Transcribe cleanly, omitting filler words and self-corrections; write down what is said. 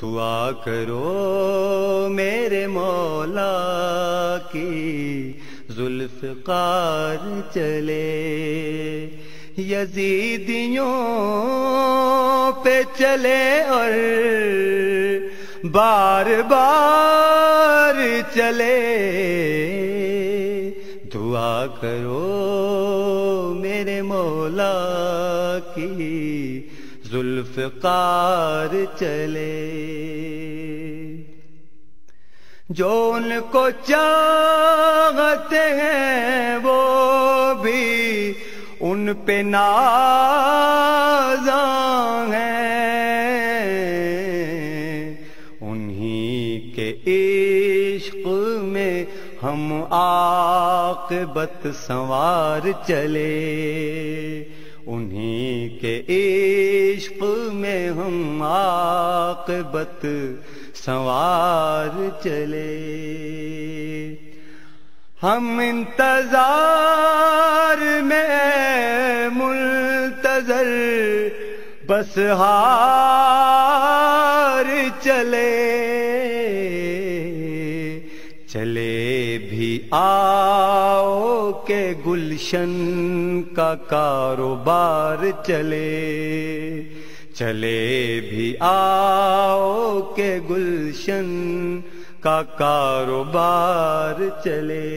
دعا کرو میرے مولا کی ذوالفقار چلے، یزیدیوں پہ چلے اور بار بار چلے۔ دعا کرو میرے مولا کی ذوالفقار چلے، جو ان کو چاہتے ہیں وہ بھی ان پہ نازاں ہیں، انہی کے عشق میں ہم عاقبت سنوار چلے، انہی کے عشق میں ہم عاقبت سنوار چلے۔ ہم انتظار میں منتظر بس ہار چلے، چلے بھی آؤ کہ گلشن کا کاروبار چلے، چلے بھی آؤ کہ گلشن کا کاروبار چلے۔